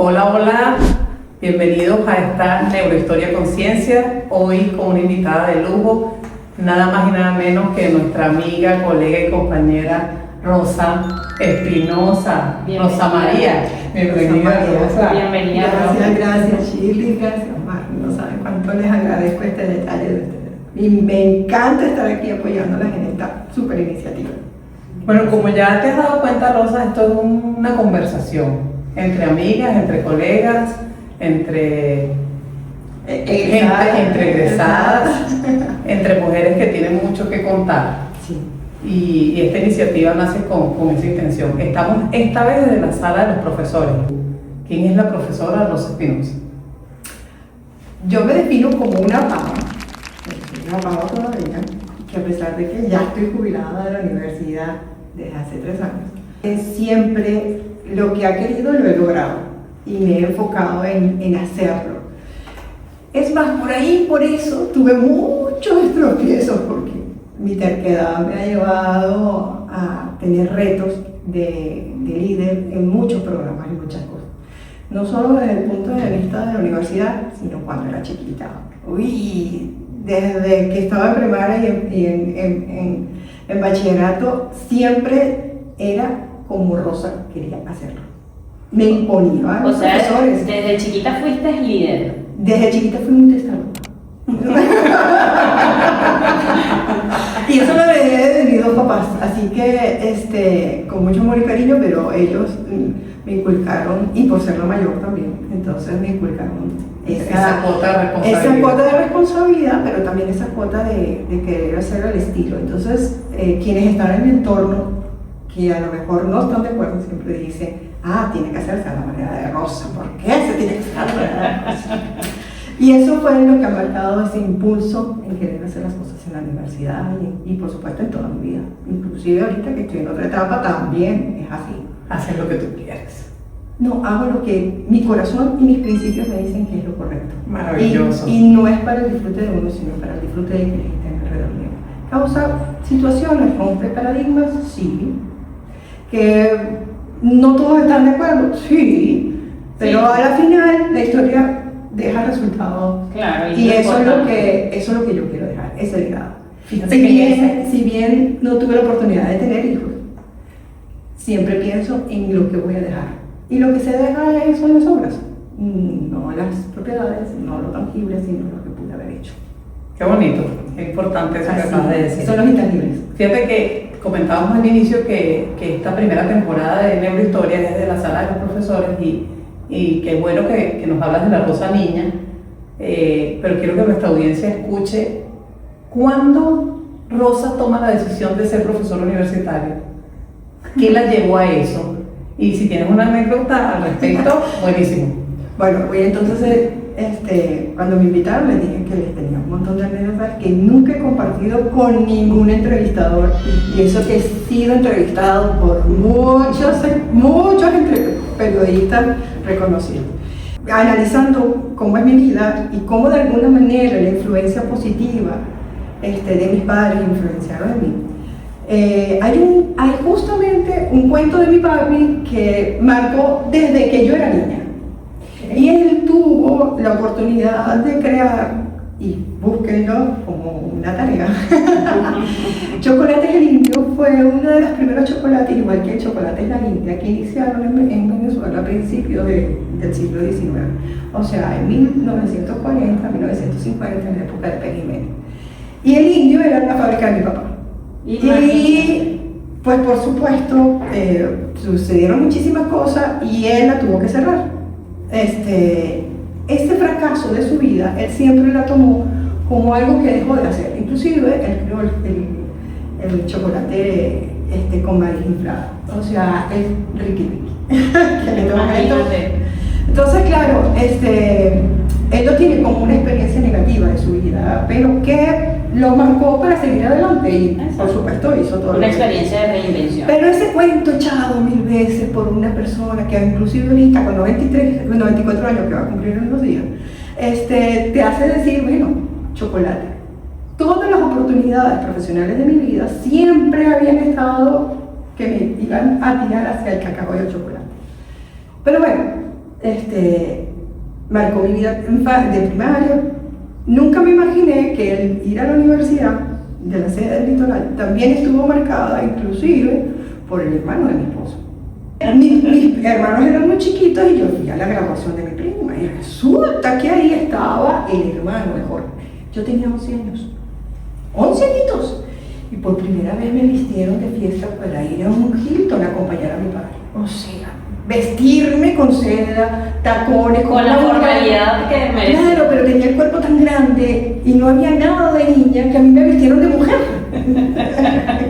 Hola, hola, bienvenidos a esta Neurohistoria Conciencia, hoy con una invitada de lujo, nada más y nada menos que nuestra amiga, colega y compañera Rosa Espinosa. Rosa María, bienvenida Rosa. Bienvenida. Gracias Shirley, gracias Mar, no saben cuánto les agradezco este detalle de ustedes. Y me encanta estar aquí apoyándolas en esta super iniciativa. Bueno, como ya te has dado cuenta, Rosa, esto es una conversación entre amigas, entre colegas, entre egresadas, entre mujeres que tienen mucho que contar. Sí. Y esta iniciativa nace con esa intención. Estamos esta vez desde la sala de los profesores. ¿Quién es la profesora Rosa Espinosa? Yo me defino como una pava, todavía, que a pesar de que ya estoy jubilada de la universidad desde hace 3 años, siempre lo que ha querido lo he logrado y me he enfocado en hacerlo. Es más, por eso tuve muchos tropiezos, porque mi terquedad me ha llevado a tener retos de líder en muchos programas y muchas cosas. No solo desde el punto de vista de la universidad, sino cuando era chiquita. Uy, desde que estaba en primaria y en bachillerato, siempre era como Rosa quería hacerlo. Me imponía a los profesores. Desde chiquita fuiste líder. Desde chiquita fui muy testaruda. Y eso lo heredé de mis 2 papás, así que con mucho amor y cariño, pero ellos me inculcaron, y por ser la mayor también, entonces me inculcaron esa cuota de responsabilidad, pero también esa cuota de querer hacer el estilo. Entonces, quienes están en mi entorno, que a lo mejor no están de acuerdo, siempre dicen, tiene que hacerse a la manera de Rosa, ¿por qué se tiene que hacer a la manera de Rosa? Y eso fue lo que ha marcado ese impulso en querer hacer las cosas en la universidad y por supuesto en toda mi vida. Inclusive ahorita que estoy en otra etapa también es así. Hacer lo que tú quieres. No, hago lo que mi corazón y mis principios me dicen que es lo correcto. Maravilloso. Y no es para el disfrute de uno, sino para el disfrute de quienes estén alrededor mío. ¿Causa situaciones, rompe paradigmas? Sí. ¿Que no todos están de acuerdo? Sí. Pero a la final la historia deja resultados. Claro, y eso es lo que yo quiero dejar, ese legado. Fíjate Si bien no tuve la oportunidad de tener hijos, siempre pienso en lo que voy a dejar. Y lo que se deja son las obras, no las propiedades, no lo tangible, sino lo que pude haber hecho. Qué bonito, qué importante eso que acabas de decir. Son los intangibles. Fíjate que comentábamos al inicio que esta primera temporada de Neurohistoria es desde la sala de los profesores y qué bueno que nos hablas de la Rosa niña, pero quiero que nuestra audiencia escuche cuándo Rosa toma la decisión de ser profesora universitaria. ¿Qué la llevó a eso? Y si tienes una anécdota al respecto, buenísimo. Bueno, pues entonces cuando me invitaron les dije que les tenía un montón de anécdotas que nunca he compartido con ningún entrevistador, y eso que he sido entrevistado por muchos periodistas reconocidos. Analizando cómo es mi vida y cómo de alguna manera la influencia positiva de mis padres influenciaron en mí. Hay justamente un cuento de mi papi que marcó desde que yo era niña. Y él tuvo la oportunidad de crear, y búsquenlo como una tarea, Chocolates El Indio. Fue uno de los primeros chocolates, igual que el Chocolates La India, que iniciaron en Venezuela a principios del siglo XIX. O sea, en 1940, 1950, en la época de Pérez Jiménez. Y El Indio era la fábrica de mi papá. Y pues por supuesto sucedieron muchísimas cosas y él la tuvo que cerrar. Este fracaso de su vida, él siempre la tomó como algo que dejó de hacer. Inclusive él creó el chocolate con maíz inflado, o sea, el Ricky Ricky. Entonces, claro, él no tiene como una experiencia negativa de su vida, pero que lo marcó para seguir adelante y por supuesto hizo todo. Una experiencia de reinvención. Pero ese cuento echado 1000 veces por una persona que inclusive ahorita con 94 años, que va a cumplir en unos días, te hace decir, bueno, chocolate. Todas las oportunidades profesionales de mi vida siempre habían estado que me iban a tirar hacia el cacao y el chocolate. Pero bueno, marcó mi vida de primaria. Nunca me imaginé que el ir a la universidad de la sede del Litoral también estuvo marcada inclusive por el hermano de mi esposo. Mis hermanos eran muy chiquitos y yo fui a la graduación de mi prima y resulta que ahí estaba el hermano de Jorge. Yo tenía 11 años, 11 añitos, y por primera vez me vistieron de fiesta para ir a un Hilton a acompañar a mi padre. O sea, vestirme con seda, tacones, Con la formalidad que merece. Claro, pero tenía el cuerpo tan grande y no había nada de niña que a mí me vistieron de mujer.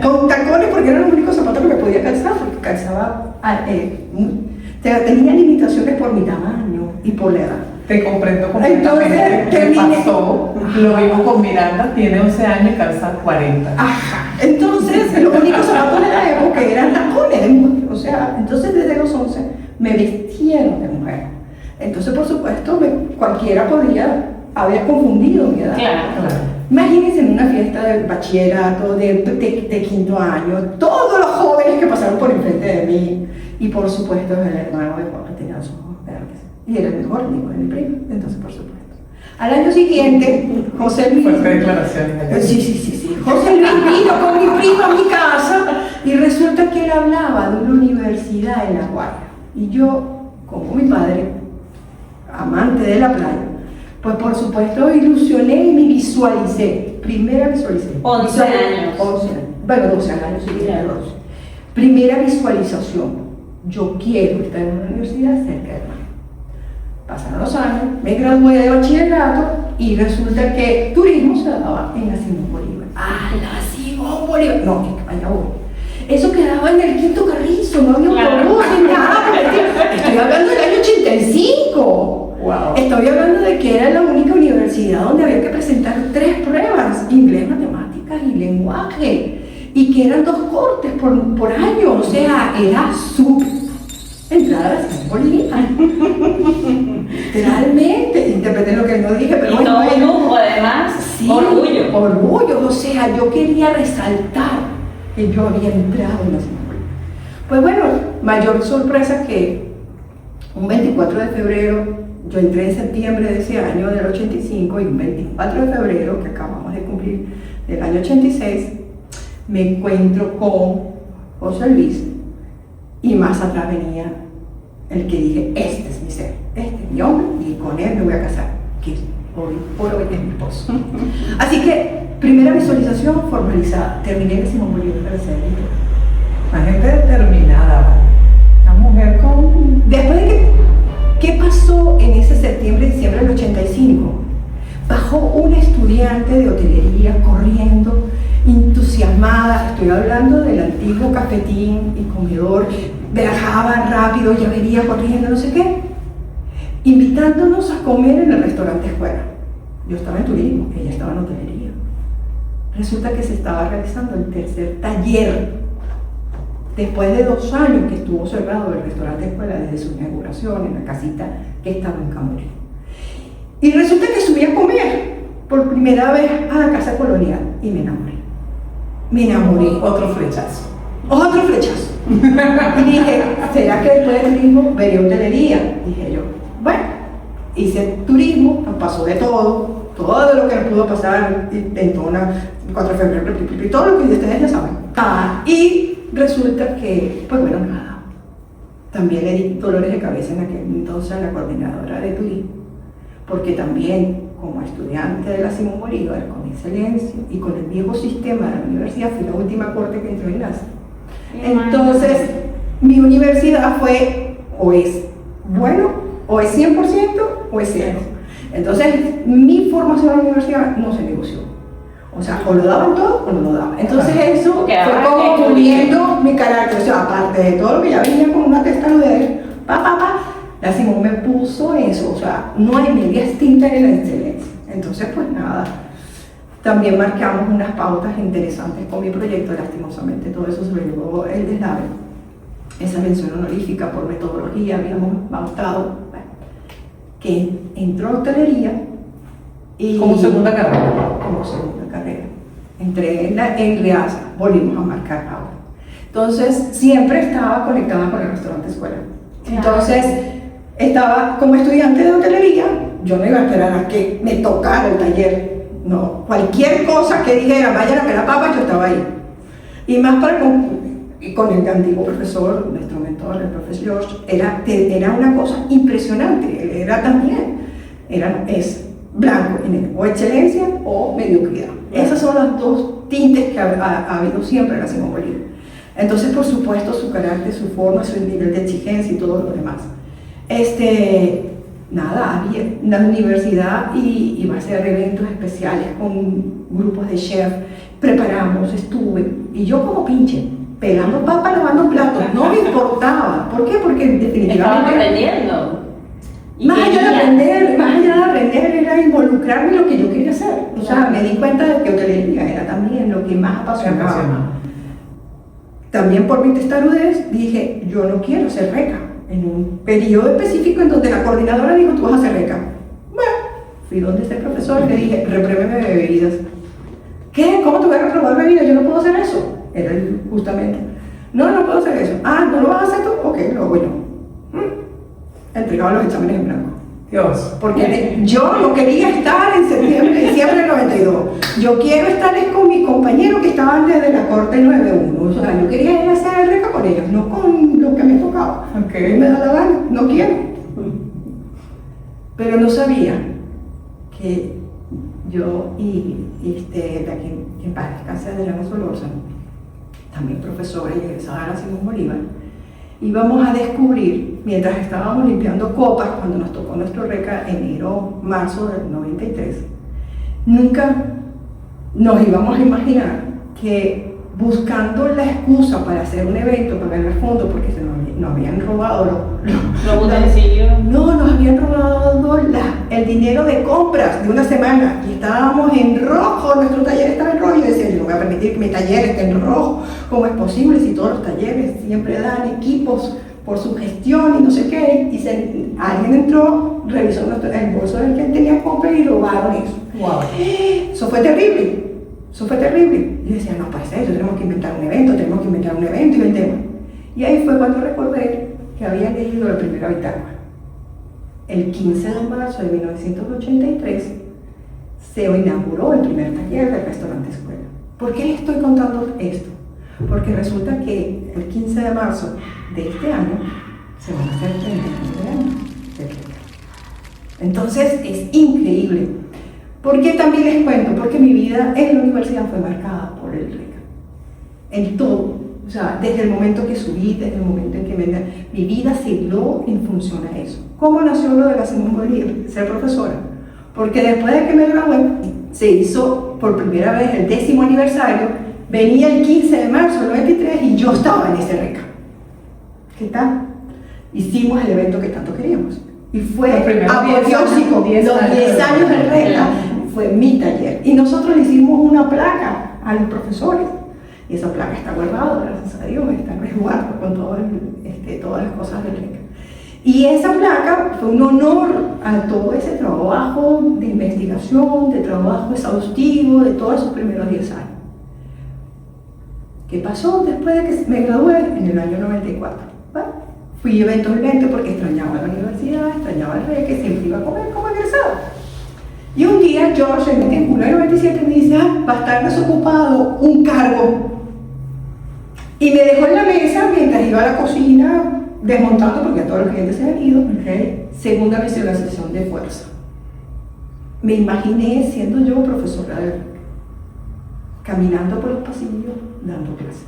Con tacones porque eran los únicos zapatos que me podía calzar, porque calzaba, tenía limitaciones por mi tamaño y por la edad. Te comprendo completamente. ¿Qué pasó? Lo vimos con Miranda, tiene 11 años y calza 40. Ajá. Entonces, los únicos zapatos de la época eran tacones de mujer. O sea, entonces desde los 11 me vistieron de mujer. Entonces, por supuesto, cualquiera podría haber confundido mi edad. Claro. Imagínense en una fiesta de bachillerato, de quinto año, todos los jóvenes que pasaron por enfrente de mí. Y por supuesto, el hermano de Juan que tenía los ojos verdes. Y era el mejor amigo de mi primo. Entonces, por supuesto. Al año siguiente, José Luis. Fuerte declaración. Sí. José Luis vino con mi primo a mi casa y resulta que él hablaba de una universidad en La Guaira. Y yo, como mi padre, amante de la playa, pues por supuesto ilusioné y me visualicé. Primera visualización. 11 años. 11 años. Bueno, 12 años, sí, Claro. 12. Primera visualización. Yo quiero estar en una universidad cerca del mar. Pasaron los años, me gradué de bachillerato y resulta que turismo se daba en la Simón Bolívar. ¡Ah, la Simón Bolívar! No, es que allá voy. Eso quedaba en el Quinto Carrizo, no había autobús ni nada. Estoy hablando del año 85. Wow. Estoy hablando de que era la única universidad donde había que presentar 3 pruebas: inglés, matemáticas y lenguaje. Y que eran 2 cortes por año. O sea, era su entrada a la Simón Bolívar. Literalmente, interpreté lo que no dije, pero Y bueno. todo el lujo, además, Sí, orgullo. orgullo, o sea, yo quería resaltar que yo había entrado en la Simón Bolívar. Pues bueno, mayor sorpresa que un 24 de febrero, yo entré en septiembre de ese año del 85 y un 24 de febrero, que acabamos de cumplir del año 86, me encuentro con José Luis y más atrás venía el que dije, este es mi ser, este es mi hombre y con él me voy a casar, que hoy por hoy es mi esposo. Así que, primera visualización formalizada, terminé de Simón Bolívar para ser editor. Una gente determinada, ¿vale? Una mujer con... Después de ¿qué pasó en ese septiembre-diciembre del 85? Bajó una estudiante de hotelería corriendo, entusiasmada, estoy hablando del antiguo cafetín y comedor, viajaba rápido, ya venía corriendo, no sé qué, invitándonos a comer en el restaurante escuela. Yo estaba en turismo, ella estaba en hotelería. Resulta que se estaba realizando el tercer taller, después de 2 años que estuvo cerrado el restaurante escuela desde su inauguración en la casita que estaba en Camurí. Y resulta que subí a comer por primera vez a la casa colonial y me enamoré. Me enamoré. Otro flechazo. Otro flechazo. Y dije, ¿será que después de turismo veré hotelería? Dije yo, bueno, hice turismo, nos pasó de todo lo que nos pudo pasar, Dentona, 4 de febrero, y todo lo que ustedes ya saben. Y resulta que, pues bueno, nada. También le di dolores de cabeza en aquel entonces a la coordinadora de turismo, porque también, como estudiante de la Simón Bolívar, con excelencia y con el viejo sistema de la universidad, fui la última corte que entró en clase. Entonces, mi universidad fue, o es bueno, o es 100%, o es 0. Entonces, mi formación en la universidad no se negoció. O sea, o lo daban todo o no lo daban. Entonces, eso Porque fue ahora como que puliendo mi carácter. O sea, aparte de todo lo que ya venía con una testa de la Simón me puso eso. O sea, no hay medias tintas en la excelencia. Entonces, pues nada. También marcamos unas pautas interesantes con mi proyecto. Lastimosamente, todo eso se lo llevó el deslave. Esa mención honorífica por metodología habíamos pautado, bueno, que entró a hotelería y Como segunda carrera. como segunda carrera. Entré en Riaza, volvimos a marcar pauta. Entonces, siempre estaba conectada con el restaurante escuela. Claro. Entonces, estaba como estudiante de hotelería, yo no iba a esperar a que me tocara el taller. No, cualquier cosa que dijera, vayan a pelar papas, yo estaba ahí. Y más con el antiguo profesor, nuestro mentor, el profesor George, era una cosa impresionante. Él era también, es blanco, o excelencia o mediocridad. Esas son las dos tintes que ha habido siempre en la Simón Bolívar. Entonces, por supuesto, su carácter, su forma, su nivel de exigencia y todo lo demás. Nada, había una universidad y iba a hacer eventos especiales con grupos de chefs. Preparamos, estuve, y yo como pinche, pelando papas, lavando platos, no me importaba. ¿Por qué? Porque definitivamente... Estaban aprendiendo. Más allá de aprender, era involucrarme en lo que yo quería hacer. O sea, me di cuenta de que hotelería era también lo que más apasionaba. También por mi testarudez dije, yo no quiero ser reca. En un periodo específico en donde la coordinadora dijo, tú vas a ser reca. Bueno, fui donde este profesor y le dije, repruébeme de bebidas. ¿Qué? ¿Cómo te voy a reprobar bebidas? Yo no puedo hacer eso. Era él, justamente. No puedo hacer eso. Ah, ¿no lo vas a hacer tú? Ok, lo hago yo. Entregaba los exámenes en blanco. Dios. Porque yo no quería estar en diciembre del 92. Yo quiero estar con mis compañeros que estaban desde la corte 9-1. O sea, yo quería ir a hacer el reca con ellos, no con lo que me tocaba. Okay. Me da la gana, no quiero. Pero no sabía que yo y de aquí en paz descanse de Adriana Solórzano, también profesora y egresada de la Simón Bolívar, íbamos a descubrir, mientras estábamos limpiando copas, cuando nos tocó nuestro reca enero-marzo del 93, nunca nos íbamos a imaginar que buscando la excusa para hacer un evento, para ganar fondos, porque nos habían robado los utensilios. No, nos habían robado el dinero de compras de una semana y estábamos en rojo, nuestro taller estaba en rojo. Y yo decía, yo no voy a permitir que mi taller esté en rojo. ¿Cómo es posible si todos los talleres siempre dan equipos por su gestión y no sé qué? Y alguien entró, revisó el bolso del que tenía compras y robaron eso. Wow. Eso fue terrible. Eso fue terrible. Y yo decía, no puede ser, tenemos que inventar un evento y vendemos. Y ahí fue cuando recordé que había leído la primera bitácora. El 15 de marzo de 1983 se inauguró el primer taller del restaurante escuela. ¿Por qué les estoy contando esto? Porque resulta que el 15 de marzo de este año se van a hacer 39 años de reca. Entonces es increíble. ¿Por qué también les cuento? Porque mi vida en la universidad fue marcada por el reca. En todo. O sea, desde el momento que subí, desde el momento en que mi vida giró en función a eso. ¿Cómo nació lo de la Simón Bolívar? Ser profesora. Porque después de que me gradué, se hizo por primera vez el 10º aniversario, venía el 15 de marzo del 93 y yo estaba en ese reca. ¿Qué tal? Hicimos el evento que tanto queríamos. Y fue apoteósico. Los 10 años del reca fue mi taller. Y nosotros le hicimos una placa a los profesores. Y esa placa está guardada, gracias a Dios, está en resguardo con todas las cosas del reca. Y esa placa fue un honor a todo ese trabajo de investigación, de trabajo exhaustivo, de todos esos primeros 10 años. ¿Qué pasó después de que me gradué? En el año 94. Bueno, fui evento porque extrañaba la universidad, extrañaba el reca, siempre iba a comer como egresada. Y un día George, en julio del 97, me dice, va a estar desocupado un cargo. Y me dejó en la mesa mientras iba a la cocina desmontando, porque a todos los clientes se habían ido. Segunda visualización de fuerza. Me imaginé siendo yo profesora de reca, caminando por los pasillos, dando clases.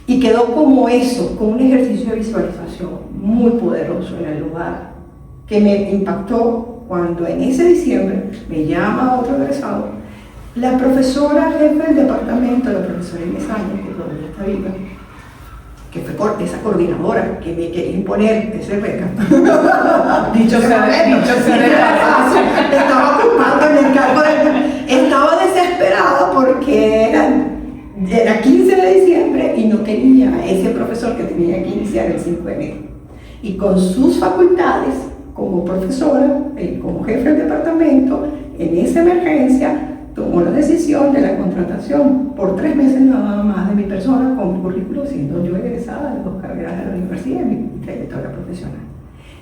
Y quedó como eso, como un ejercicio de visualización muy poderoso en el lugar, que me impactó cuando en ese diciembre me llama otro egresado, la profesora jefe del departamento, la profesora Inés Áñez, que todavía está viva, que fue esa coordinadora que me quería imponer ese reca. Dicho sea de paso. Estaba ocupando en el cargo estaba desesperada porque era 15 de diciembre y no tenía a ese profesor que tenía que iniciar el 5 de enero. Y con sus facultades como profesora, como jefe del departamento, en esa emergencia tomó la decisión de la contratación por 3 meses nada más de mi persona con mi currículo, siendo yo egresada de 2 carreras de la universidad y mi trayectoria profesional.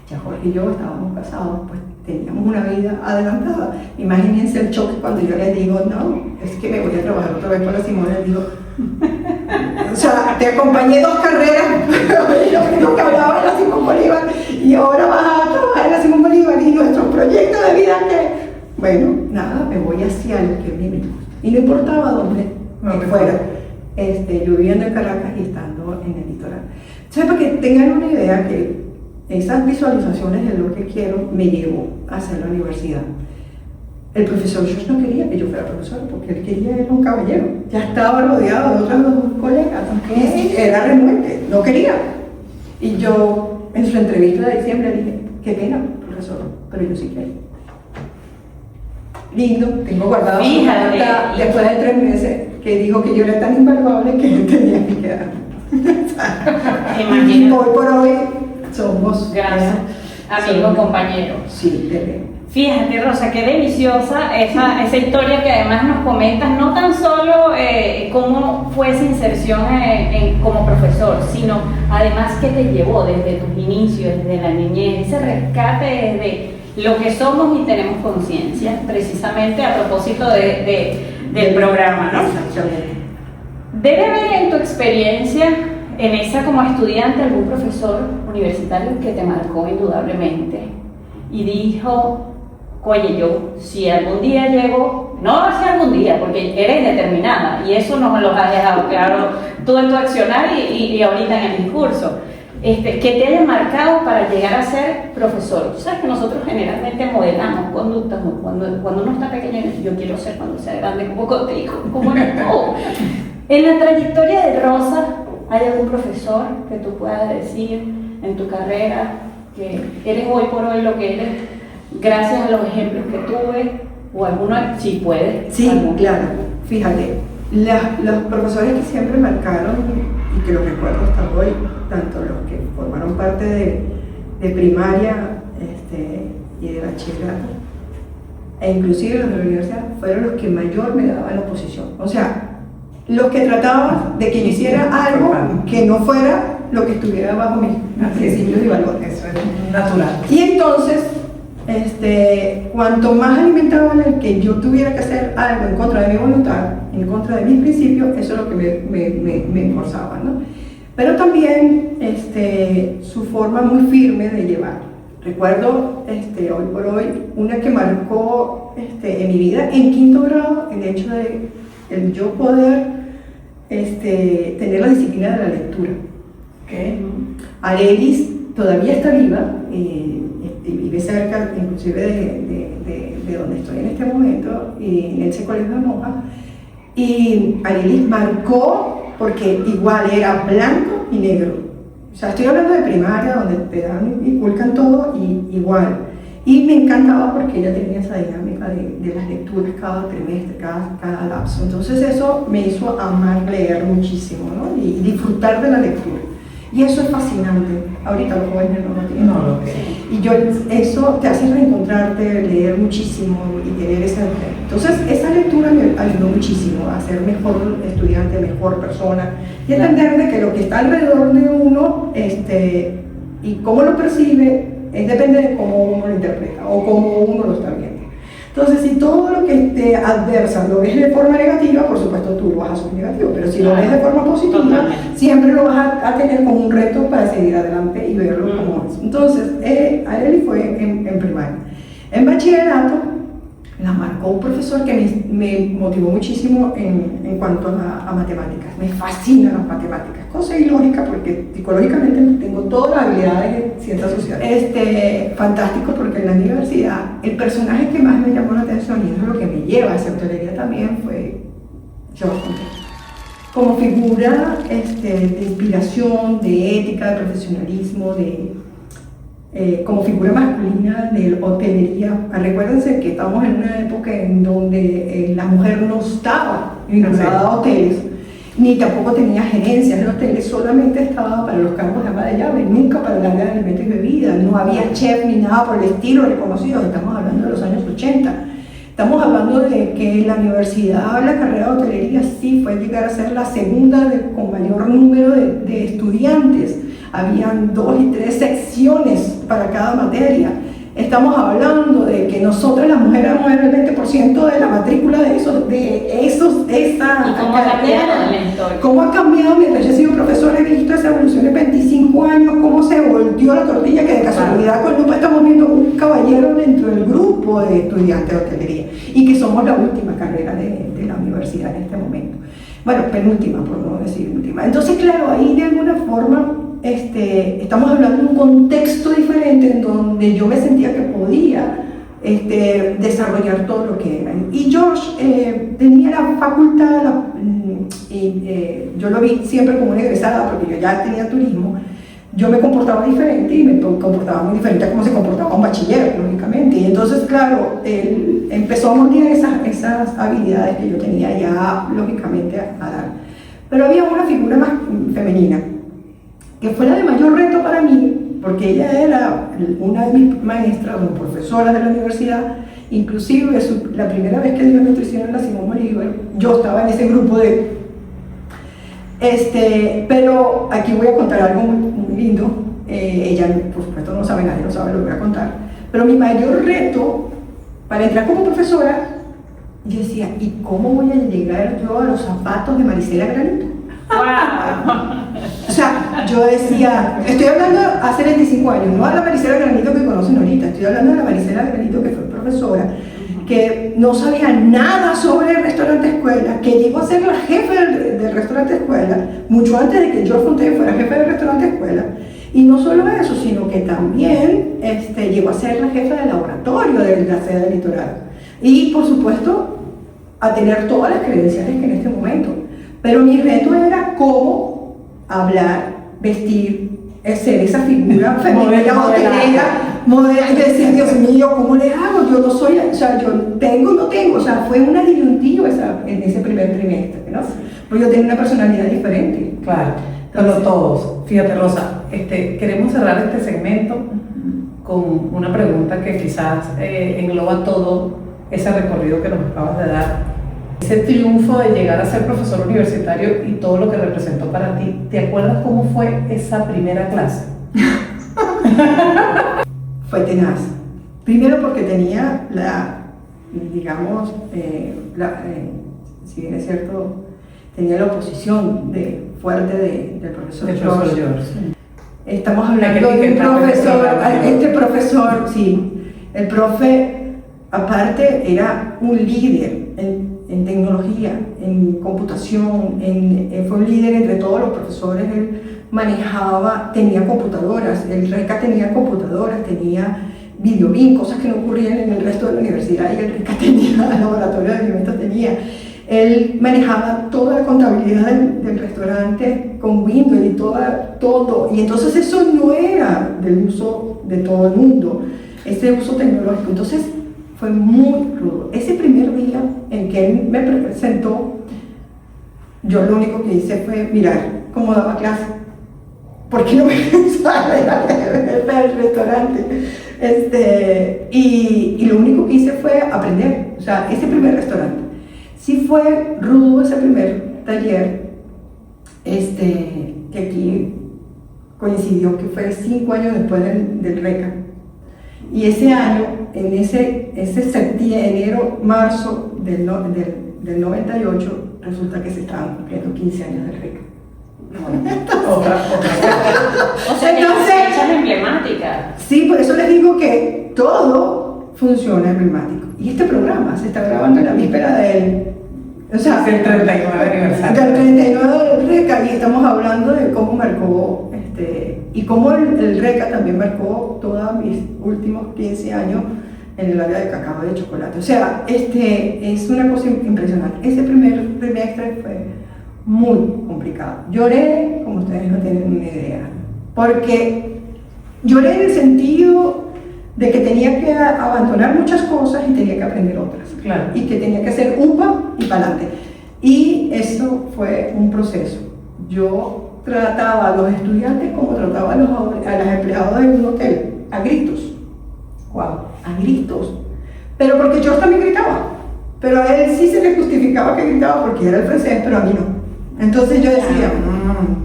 Ya Jorge y yo estábamos casados, pues teníamos una vida adelantada. Imagínense el choque cuando yo les digo, no, es que me voy a trabajar otra vez para Simón. Les digo, o sea, te acompañé 2 carreras, lo único que hablaba era Simón Bolívar, y ahora vas a trabajar en la Simón Bolívar, y nuestro proyecto de vida que, bueno, nada, me voy hacia lo que a mí me gusta. Y no importaba dónde fuera, yo viviendo en Caracas y estando en el litoral. Entonces, para que tengan una idea que esas visualizaciones de lo que quiero me llevó a hacer la universidad. El profesor George no quería que yo fuera profesor porque él quería era un caballero. Ya estaba rodeado de otros 2 colegas, aunque era renuente, no quería. Y yo, en su entrevista de diciembre, dije, qué pena, profesor, pero yo sí quiero. Lindo, tengo guardado su carta después de 3 meses que dijo que yo era tan invaluable que él tenía que quedar. Y hoy por hoy somos amigos, compañeros. Sí, de Fíjate, Rosa, qué deliciosa esa historia que además nos comentas, no tan solo cómo fue esa inserción como profesor, sino además qué te llevó desde tus inicios, desde la niñez, ese rescate desde lo que somos y tenemos conciencia, precisamente a propósito del programa, ¿no? Exactamente. Debe haber en tu experiencia, en esa como estudiante, algún profesor universitario que te marcó indudablemente y dijo, oye, yo si algún día llego, no va a ser algún día, porque eres determinada y eso nos lo has dejado claro tú en tu accionar y ahorita en el discurso, que te haya marcado para llegar a ser profesor. Sabes que nosotros generalmente modelamos conductas cuando uno está pequeño, yo quiero ser cuando sea grande como contigo, como eres tú. En la trayectoria de Rosa, ¿hay algún profesor que tú puedas decir en tu carrera que eres hoy por hoy lo que eres gracias a los ejemplos que tuve? ¿O alguno, si puedes? Sí, ¿algún? claro. Fíjate, los profesores que siempre marcaron y que los recuerdo hasta hoy, tanto los que formaron parte de primaria y de bachillerato, e inclusive los de la universidad, fueron los que mayor me daban oposición. O sea, los que trataban de que yo hiciera algo que no fuera lo que estuviera bajo mis principios y valores. Eso es natural. Y entonces, cuanto más alimentaban el que yo tuviera que hacer algo en contra de mi voluntad, en contra de mis principios, eso es lo que me esforzaba, ¿no? Pero también su forma muy firme de llevar. Recuerdo hoy por hoy una que marcó en mi vida en 5º grado, el hecho de el yo poder tener la disciplina de la lectura. ¿Okay? Arelis todavía está viva, vive cerca inclusive de donde estoy en este momento, y en ese colegio de monjas, y Arelis marcó porque igual era blanco y negro. O sea, estoy hablando de primaria, donde te dan y inculcan todo y igual. Y me encantaba porque ella tenía esa dinámica de las lecturas cada trimestre, cada lapso. Entonces eso me hizo amar leer muchísimo, ¿no? Y disfrutar de la lectura. Y eso es fascinante. Ahorita los jóvenes no lo tienen. No lo tienen. Y eso te hace reencontrarte, leer muchísimo y tener esa... Entonces esa lectura me ayudó muchísimo a ser mejor estudiante, mejor persona y entender de que lo que está alrededor de uno y cómo lo percibe depende de cómo uno lo interpreta o cómo uno lo está viendo. Entonces, si todo lo que te adversa lo ves de forma negativa, por supuesto tú lo vas a asumir negativo, pero si lo ves de forma positiva, totalmente, siempre lo vas a tener como un reto para seguir adelante y verlo como es. Entonces, Arely fue en primaria. En bachillerato, la marcó un profesor que me motivó muchísimo en cuanto a matemáticas. Me fascinan las matemáticas, cosa ilógica porque psicológicamente tengo todas las habilidades de ciencias sociales. Fantástico porque en la universidad el personaje que más me llamó la atención, y eso es lo que me lleva a hacer hotelería también, fue George Fontana. Como figura de inspiración, de ética, de profesionalismo, como figura masculina de hotelería. Recuérdense que estamos en una época en donde la mujer no estaba vinculada a hoteles, ni tampoco tenía gerencias en hoteles, solamente estaba para los cargos de ama de llave, nunca para el área de alimentos y bebidas, no había chef ni nada por el estilo reconocido. Estamos hablando de los años 80. Estamos hablando de que la universidad, la carrera de hotelería sí fue llegar a ser la segunda con mayor número de estudiantes habían 2 y 3 secciones para cada materia. Estamos hablando de que nosotros las mujeres éramos el 20% de la matrícula de esa ¿Y cómo ha cambiado la historia? ¿Cómo ha cambiado? Mientras yo he sido profesora, he visto esa evolución en 25 años, cómo se volteó la tortilla, que de casualidad con lupa estamos viendo un caballero dentro del grupo de estudiantes de hotelería, y que somos la última carrera de la universidad en este momento. Bueno, penúltima, por no decir última. Entonces, claro, ahí de alguna forma estamos hablando de un contexto diferente en donde yo me sentía que podía desarrollar todo lo que era. Y George tenía la facultad, yo lo vi siempre como una egresada, porque yo ya tenía turismo. Yo me comportaba diferente y me comportaba muy diferente a cómo se comportaba un bachiller, lógicamente. Y entonces, claro, él empezó a moldear esas habilidades que yo tenía ya, lógicamente, a dar. Pero había una figura más femenina, que fue la de mayor reto para mí, porque ella era una de mis maestras o profesoras de la universidad. Inclusive la primera vez que dio nutrición en la Simón Bolívar, yo estaba en ese grupo pero aquí voy a contar algo muy lindo. Ella, por supuesto, no sabe, nadie lo sabe, lo voy a contar. Pero mi mayor reto para entrar como profesora, yo decía, ¿y cómo voy a llegar yo a los zapatos de Marisela Granito? ¡Wow! O sea, yo decía, estoy hablando hace 25 años, no a la Marisela Granito que conocen ahorita, estoy hablando de la Marisela Granito que fue profesora, que no sabía nada sobre el restaurante escuela, que llegó a ser la jefe del restaurante escuela, mucho antes de que George Fontaine fuera jefe del restaurante escuela. Y no solo eso, sino que también llegó a ser la jefa del laboratorio de la sede del Litoral. Y, por supuesto, a tener todas las credenciales que en este momento. Pero mi reto era cómo hablar, vestir, ser esa figura femenina, hotelera, y yo decía, Dios mío, ¿cómo le hago? Yo no soy, o sea, yo tengo, no tengo, o sea, fue una disyuntiva en ese primer trimestre, ¿no? Porque yo tenía una personalidad diferente. Claro, pero todos. Fíjate, Rosa, queremos cerrar este segmento con una pregunta que quizás engloba todo ese recorrido que nos acabas de dar. Ese triunfo de llegar a ser profesor universitario y todo lo que representó para ti, ¿te acuerdas cómo fue esa primera clase? Fue tenaz. Primero porque tenía digamos, si bien es cierto, tenía la oposición fuerte del profesor George. Estamos hablando de un profesor, sí, el profe, aparte, era un líder en tecnología, en computación, fue un líder entre todos los profesores. Él tenía computadoras, el RECA tenía computadoras, tenía videobin, cosas que no ocurrían en el resto de la universidad, y el RECA tenía, el laboratorio de alimentos tenía. Él manejaba toda la contabilidad del restaurante con Windows y todo, y entonces eso no era del uso de todo el mundo, ese uso tecnológico. Entonces fue muy rudo. Ese primer día en que él me presentó, yo lo único que hice fue mirar cómo daba clase, porque no me pensaba el restaurante. Y lo único que hice fue aprender. O sea, ese primer restaurante sí fue rudo, ese primer taller, que aquí coincidió que fue 5 años después del RECA. Y ese año, en ese enero, marzo del 98, resulta que se estaban cumpliendo 15 años del RECA. O sea, entonces, fechas emblemáticas. Sí, por eso les digo que todo funciona emblemático. Y este programa se está grabando en la víspera del 39 aniversario. Del 39 del RECA, y estamos hablando de cómo marcó, y cómo el RECA también marcó todos mis últimos 15 años en el área de cacao y de chocolate. O sea, es una cosa impresionante. Ese primer trimestre fue muy complicado. Lloré, como ustedes no tienen una idea, porque lloré en el sentido de que tenía que abandonar muchas cosas y tenía que aprender otras. Claro. Y que tenía que hacer upa y para adelante. Y eso fue un proceso. Yo trataba a los estudiantes como trataba a los empleados de un hotel, a gritos. Wow, a gritos. Pero porque yo también gritaba. Pero a él sí se le justificaba que gritaba porque era el francés, pero a mí no. Entonces yo decía,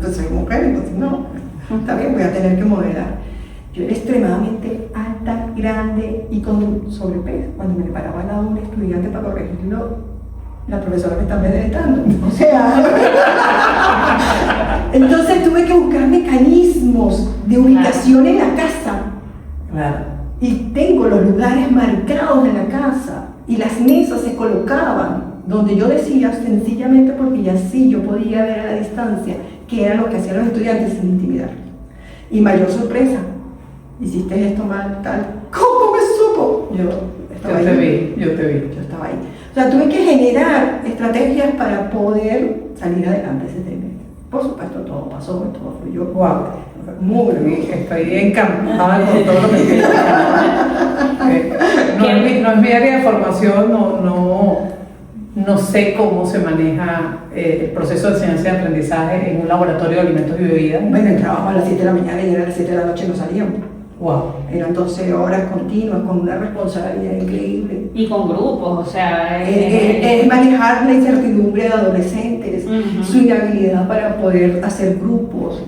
pues soy mujer, entonces no. Está bien, voy a tener que modelar. Yo era extremadamente alta, grande y con sobrepeso. Cuando me paraba al lado de un estudiante para corregirlo, la profesora me está amedrentando. O sea, entonces tuve que buscar mecanismos de ubicación en la casa. Claro. Y tengo los lugares marcados en la casa y las mesas se colocaban donde yo decía sencillamente porque ya sí yo podía ver a la distancia qué era lo que hacían los estudiantes sin intimidar. Y mayor sorpresa, hiciste esto mal, tal, ¿cómo me supo? Yo estaba ahí. Yo te vi. Yo estaba ahí. O sea, tuve que generar estrategias para poder salir adelante ese tema. Por supuesto, todo pasó, todo fluyó. Wow. Muy bien. Estoy encantada con todo lo que estoy no es mi área de formación, no sé cómo se maneja el proceso de enseñanza y aprendizaje en un laboratorio de alimentos y bebidas. Bueno, entrábamos a las 7 de la mañana y era a las 7 de la noche y no salíamos. Wow. Eran 12 horas continuas con una responsabilidad increíble. Y con grupos, o sea... Es manejar la incertidumbre de adolescentes, su inhabilidad para poder hacer grupos,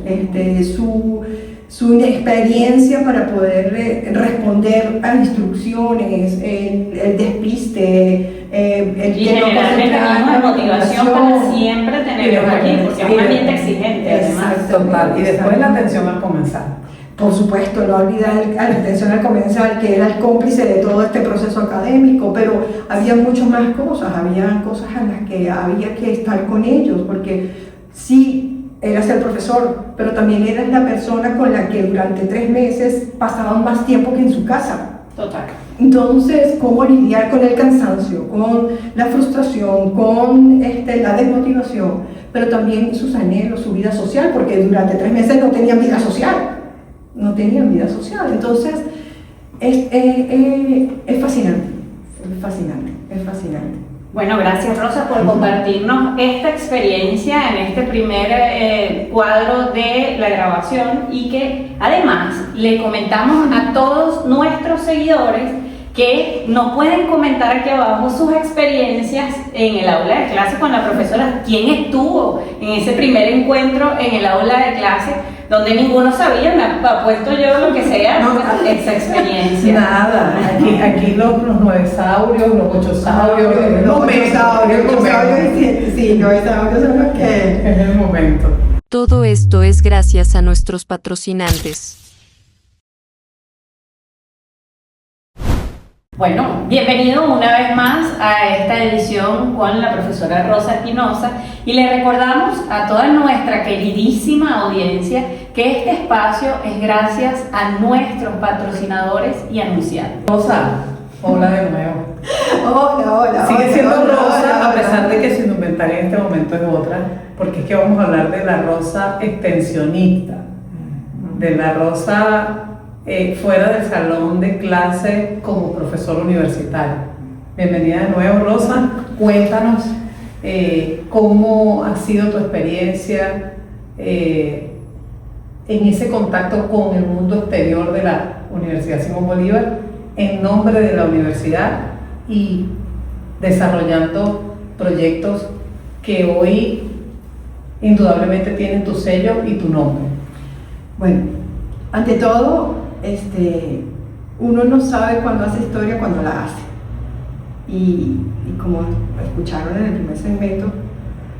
su inexperiencia para poder responder a instrucciones, el despiste, el y que no generar mecanismos de motivación para siempre tenerlos aquí, porque es un ambiente exigente además. Total. Y después la atención al comenzar. Por supuesto, no olvidar la atención al comensal, que era el cómplice de todo este proceso académico, pero había muchas más cosas, había cosas en las que había que estar con ellos, porque sí, eras el profesor, pero también eras la persona con la que durante 3 meses pasaban más tiempo que en su casa. Total. Entonces, ¿cómo lidiar con el cansancio, con la frustración, con la desmotivación, pero también sus anhelos, su vida social, porque durante 3 meses no tenían vida social. No tenían vida social, entonces es fascinante, es fascinante. Bueno, gracias Rosa por compartirnos esta experiencia en este primer cuadro de la grabación y que además le comentamos a todos nuestros seguidores que nos pueden comentar aquí abajo sus experiencias en el aula de clase con la profesora, quién estuvo en ese primer encuentro en el aula de clase donde ninguno sabía, me apuesto yo lo que sea, esa experiencia. Nada, aquí los 9 saurios, los 8 saurios, los 8 saurios, sí, los saurios son los que... Es el momento. Todo esto es gracias a nuestros patrocinantes. Bueno, bienvenido una vez más a esta edición con la profesora Rosa Espinosa y le recordamos a toda nuestra queridísima audiencia que este espacio es gracias a nuestros patrocinadores y anunciantes. Rosa, hola de nuevo. Hola. Sigue siendo Rosa, hola. a pesar de que su indumentaria en este momento es otra, porque es que vamos a hablar de la Rosa extensionista, de la Rosa fuera del salón de clase como profesor universitario. Bienvenida de nuevo, Rosa. Cuéntanos cómo ha sido tu experiencia en ese contacto con el mundo exterior de la Universidad Simón Bolívar en nombre de la universidad y desarrollando proyectos que hoy indudablemente tienen tu sello y tu nombre. Bueno, ante todo, uno no sabe cuándo hace historia, cuando la hace. Y como escucharon en el primer segmento,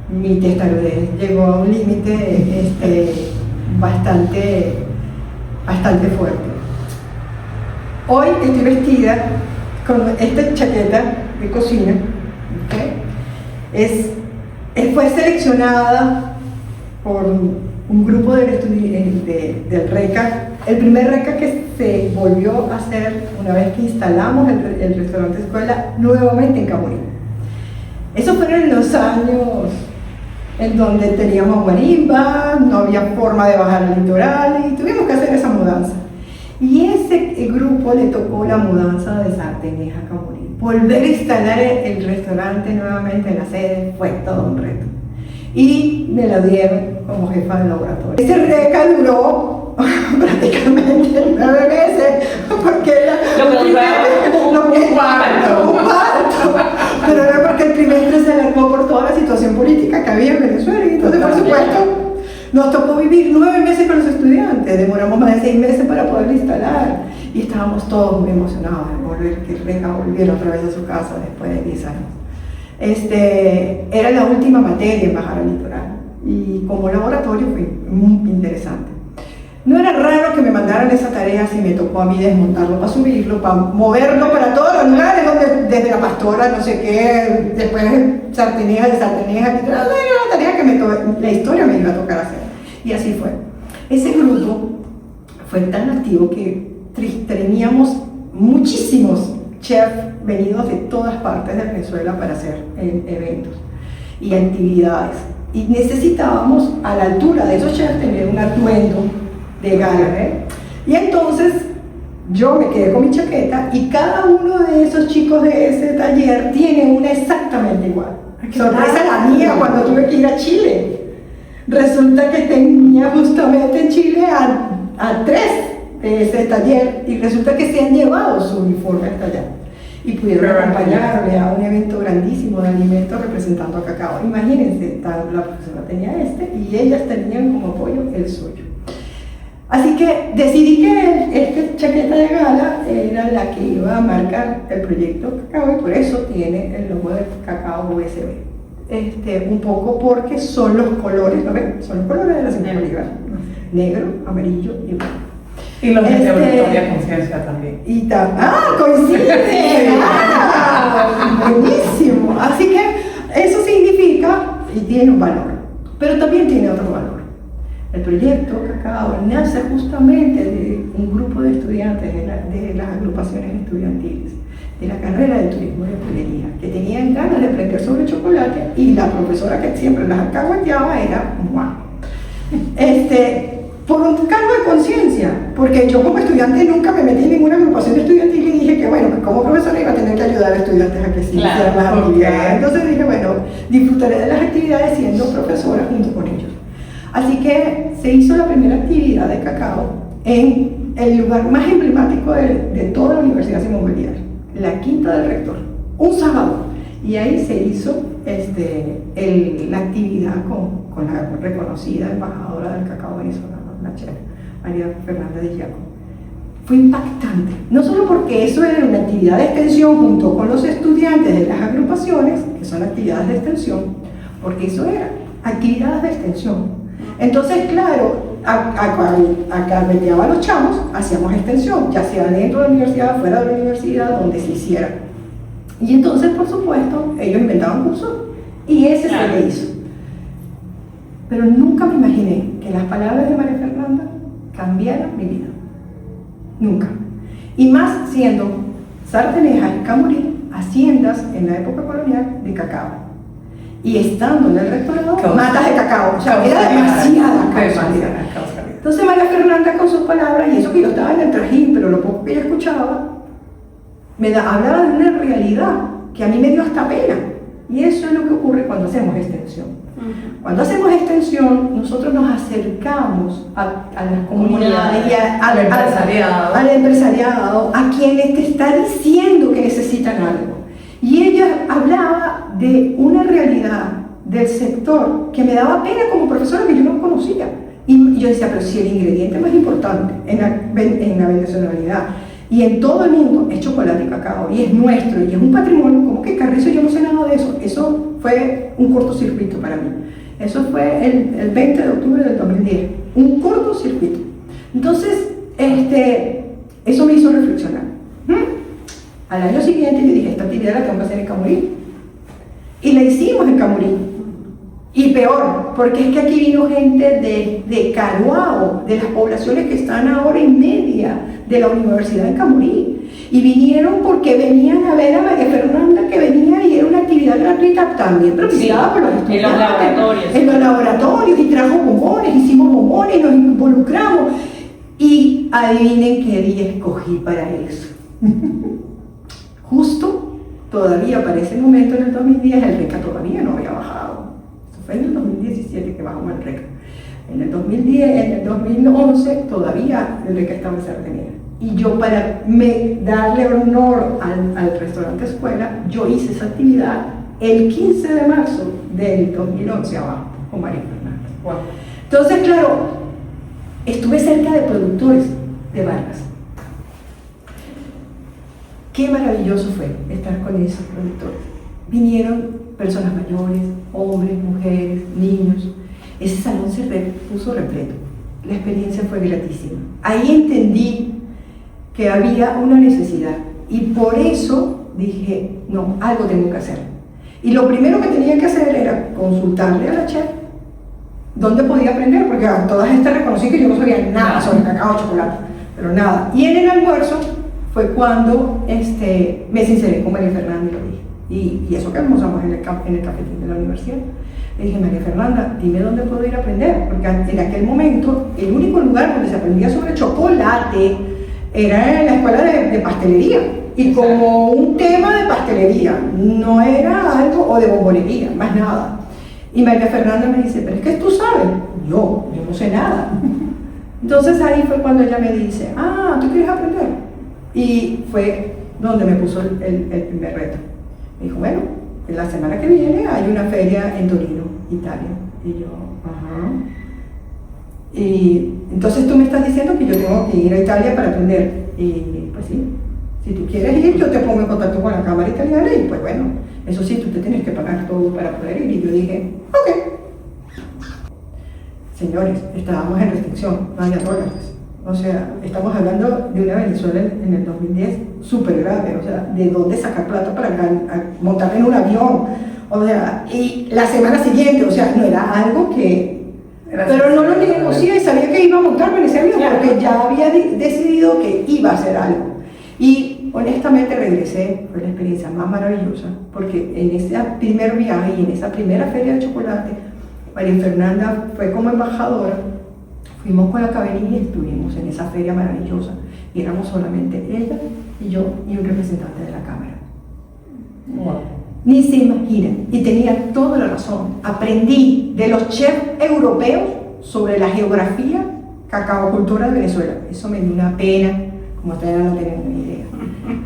mi testarudez llegó a un límite bastante fuerte. Hoy estoy vestida con esta chaqueta de cocina, ¿okay? Fue seleccionada por un grupo del RECA, el primer RECA que se volvió a hacer una vez que instalamos el restaurante escuela nuevamente en Camurí. Eso fueron en los años en donde teníamos marimba, no había forma de bajar al litoral y tuvimos que hacer esa mudanza. Y ese grupo le tocó la mudanza de Sartenes a Camurí. Volver a instalar el restaurante nuevamente en la sede fue todo un reto. Y me la dieron como jefa de laboratorio. Ese RECA duró prácticamente 9 meses, porque era un parto. Pero era porque el trimestre se alargó por toda la situación política que había en Venezuela. Y entonces, por supuesto, Nos tocó vivir 9 meses con los estudiantes, demoramos más de 6 meses para poder instalar y estábamos todos muy emocionados de volver, que Reja volviera otra vez a su casa después de 10 años. Era la última materia en bajar al litoral y como laboratorio fue muy interesante. No era raro que me mandaran esa tarea si me tocó a mí desmontarlo para subirlo, para moverlo para todos los lugares, donde, desde la Pastora, no sé qué, después Sarteneja, de Sarteneja, era una tarea que la historia me iba a tocar hacer. Y así fue. Ese grupo fue tan activo que teníamos muchísimos chefs venidos de todas partes de Venezuela para hacer eventos y actividades. Y necesitábamos, a la altura de esos chefs, tener un atuendo de gala, y entonces yo me quedé con mi chaqueta y cada uno de esos chicos de ese taller tiene una exactamente igual. Sorpresa la mía cuando tuve que ir a Chile. Resulta que tenía justamente en Chile a 3 de ese taller y resulta que se han llevado su uniforme hasta allá y pudieron acompañarme a un evento grandísimo de alimentos representando a Cacao. Imagínense, la profesora tenía y ellas tenían como apoyo el suyo. Así que decidí que esta chaqueta de gala era la que iba a marcar el proyecto Cacao y por eso tiene el logo de Cacao USB. Un poco porque son los colores, ¿no ven? Son los colores de la Simón Bolívar. Negro, amarillo y blanco. Y los de Victoria Conciencia también. ¡Coincide! Buenísimo. Así que eso significa y tiene un valor, pero también tiene otro valor. El proyecto Cacao nace justamente de un grupo de estudiantes de las agrupaciones estudiantiles de la carrera de turismo y hotelería que tenían ganas de aprender sobre chocolate y la profesora que siempre las alcahueteaba era ¡mua! Por un cargo de conciencia, porque yo como estudiante nunca me metí en ninguna agrupación estudiantil y dije que bueno, que como profesora iba a tener que ayudar a estudiantes a que sí hicieran las actividades. Entonces dije, bueno, disfrutaré de las actividades siendo profesora junto con ellos. Así que se hizo la primera actividad de Cacao en el lugar más emblemático de toda la Universidad Simón Bolívar, la Quinta del Rector, un sábado. Y ahí se hizo la actividad con la reconocida embajadora del cacao venezolano, la chef María Fernanda de Giacomo. Fue impactante, no solo porque eso era una actividad de extensión junto con los estudiantes de las agrupaciones, que son actividades de extensión, porque eso era actividades de extensión. Entonces, claro, acá meteaba a los chamos, hacíamos extensión, ya sea dentro de la universidad, fuera de la universidad, donde se hiciera. Y entonces, por supuesto, ellos inventaban cursos y ese se le hizo. Pero nunca me imaginé que las palabras de María Fernanda cambiaran mi vida. Nunca. Y más siendo Sarteneja y Camurí, haciendas en la época colonial de cacao. Y estando en el rectorado, matas de cacao. O sea, era demasiada casualidad. Entonces María Fernanda con sus palabras, y eso que yo estaba en el trajín, pero lo poco que yo escuchaba, hablaba de una realidad que a mí me dio hasta pena. Y eso es lo que ocurre cuando hacemos extensión. Cuando hacemos extensión, nosotros nos acercamos a las comunidades y al empresariado, a quienes te está diciendo que necesitan algo. Y ella hablaba de una realidad del sector que me daba pena como profesora que yo no conocía. Y yo decía, pero si el ingrediente más importante en la venezolanidad y en todo el mundo es chocolate y cacao, y es nuestro, y es un patrimonio, ¿cómo que Carrizo? Yo no sé nada de eso. Eso fue un cortocircuito para mí. Eso fue el 20 de octubre del 2010, un cortocircuito. Entonces, eso me hizo reflexionar. Al año siguiente yo dije, esta actividad la tengo que hacer en Camurí. Y la hicimos en Camurí. Y peor, porque es que aquí vino gente de Caruao, de las poblaciones que están a hora y media de la universidad de Camurí. Y vinieron porque venían a ver a María Fernanda, que venía y era una actividad gratuita también propiciada por los estudiantes. En los laboratorios. En los laboratorios, y trajo bombones, hicimos bombones, nos involucramos. Y adivinen qué día escogí para eso. Justo todavía para ese momento en el 2010 el RECA todavía no había bajado. Eso fue en el 2017 que bajamos el RECA. En el 2010, en el 2011 todavía el RECA estaba en Sarteneja. Y yo para darle honor al restaurante escuela, yo hice esa actividad el 15 de marzo del 2011 abajo con María Fernanda. Wow. Entonces, claro, estuve cerca de productores de Vargas. Qué maravilloso fue estar con esos productores. Vinieron personas mayores, hombres, mujeres, niños. Ese salón se puso repleto. La experiencia fue gratísima. Ahí entendí que había una necesidad y por eso dije, no, algo tengo que hacer. Y lo primero que tenía que hacer era consultarle a la chef dónde podía aprender, porque a todas estas reconocí que yo no sabía nada sobre cacao o chocolate, pero nada. Y en el almuerzo fue cuando me sinceré con María Fernanda y lo dije. Y eso que almorzamos en el cafetín de la universidad. Le dije, María Fernanda, dime dónde puedo ir a aprender, porque en aquel momento el único lugar donde se aprendía sobre chocolate era en la escuela de pastelería, y como un tema de pastelería, no era algo, o de bombonería, más nada. Y María Fernanda me dice, pero es que tú sabes. Yo no sé nada. Entonces ahí fue cuando ella me dice, ¿tú quieres aprender? Y fue donde me puso el primer reto. Me dijo, bueno, en la semana que viene hay una feria en Torino, Italia. Y yo, ajá. Y entonces tú me estás diciendo que yo tengo que ir a Italia para aprender. Y pues sí, si tú quieres ir, yo te pongo en contacto con la Cámara Italiana y pues bueno, eso sí, tú te tienes que pagar todo para poder ir. Y yo dije, ok. Señores, estábamos en restricción, no había dólares. O sea, estamos hablando de una Venezuela en el 2010 súper grave. O sea, ¿de dónde sacar plata para montar en un avión? O sea, y la semana siguiente, o sea, no era algo que... Pero no lo negocié y sabía que iba a montarme en ese avión porque ya había decidido que iba a hacer algo. Y honestamente regresé, fue la experiencia más maravillosa, porque en ese primer viaje y en esa primera feria de chocolate, María Fernanda fue como embajadora, fuimos con la cabenilla y estuvimos en esa feria maravillosa, y éramos solamente ella y yo y un representante de la Cámara. Wow. Ni se imaginan, y tenía toda la razón. Aprendí de los chefs europeos sobre la geografía cacaocultura de Venezuela. Eso me dio una pena, como ustedes no tienen ni idea.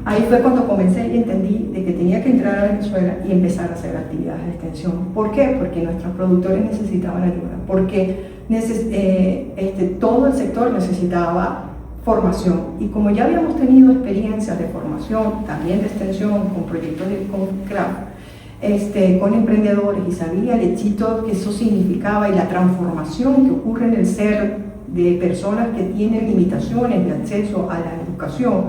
Ahí fue cuando comencé y entendí de que tenía que entrar a Venezuela y empezar a hacer actividades de extensión. ¿Por qué? Porque nuestros productores necesitaban ayuda, porque todo el sector necesitaba formación, y como ya habíamos tenido experiencias de formación, también de extensión, con proyectos con craft, con emprendedores, y sabía el éxito que eso significaba y la transformación que ocurre en el ser de personas que tienen limitaciones de acceso a la educación,